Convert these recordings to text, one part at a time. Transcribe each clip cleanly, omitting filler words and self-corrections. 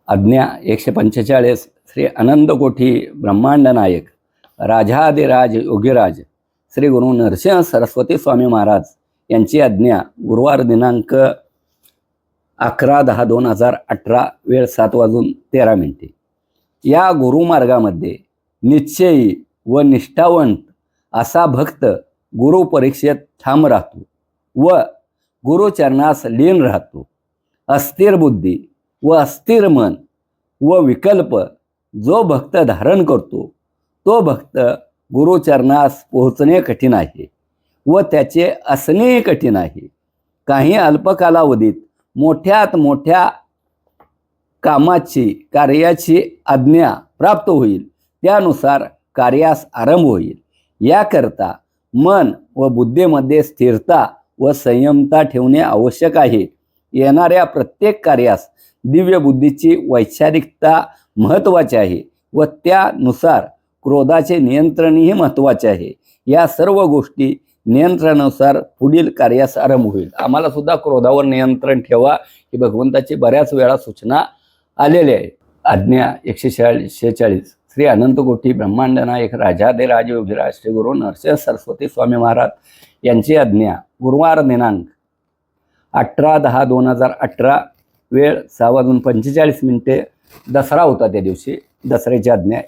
आज्ञा 145 श्री अनंत कोठी ब्रह्मांड नायक राजाधिराज योगीराज श्री गुरु नरसिंह सरस्वती स्वामी महाराज यांची आज्ञा गुरुवार दिनांक 11/10/2018 वेळ 7:13. या गुरुमार्गामध्ये निश्चयी व निष्ठावंत असा भक्त गुरु परीक्षेत ठाम राहतो व गुरुचरणास लीन राहतो. अस्थिर बुद्धी व अस्थिर मन व विकल्प जो भक्त धारण करतो तो भक्त गुरुचरणास पोहोचणे कठीण आहे व त्याचे असणे कठीण आहे. काही अल्पकालावधीत मोठ्यात मोठ्या कामाची कार्याची आज्ञा प्राप्त होईल, त्यानुसार कार्यास आरंभ होईल. याकरता मन व बुद्धीमध्ये स्थिरता व संयमता ठेवणे आवश्यक आहे. येणाऱ्या प्रत्येक कार्यास दिव्य बुद्धीची वैचारिकता महत्त्वाची आहे व त्यानुसार क्रोधाचे नियंत्रणही महत्त्वाचे आहे. या सर्व गोष्टी नियंत्रणानुसार पुढील कार्यास आरंभ होईल. आम्हाला सुद्धा क्रोधावर नियंत्रण ठेवा ही भगवंताची बऱ्याच वेळा सूचना आलेली आहे. आज्ञा 146 श्री अनंत कोटी ब्रह्मांड नायक राजाधिराज योगीराज श्री गुरु नरसिंह सरस्वती स्वामी महाराज यांची आज्ञा गुरुवार दिनांक 18/10/2018 वेळ 6:45. दसरा होता त्या दिवशी, दसऱ्याची आज्ञा.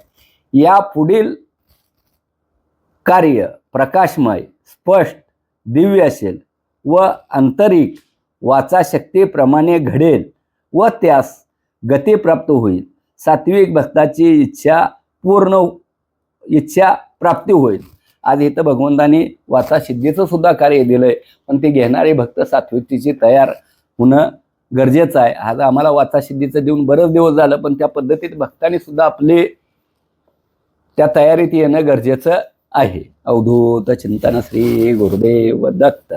या पुढील कार्य प्रकाशमय स्पष्ट दिव्य असेल व आंतरिक वाचाशक्तीप्रमाणे घडेल व त्यास गती प्राप्त होईल. सात्विक भक्ताची इच्छा प्राप्ती होईल. आज इथं भगवंतांनी वाचासिद्धीचं सुद्धा कार्य दिलंय, पण ते घेणारे भक्त सात्विकतेची तयार होणं गरजेचं आहे. आज आम्हाला वाचासिद्धीचं देऊन बरेच दिवस झालं, पण त्या पद्धतीत भक्तांनी सुद्धा आपले त्या तयारीत येणं गरजेचं आहे. अवधूत चिंतन श्री गुरुदेव दत्त.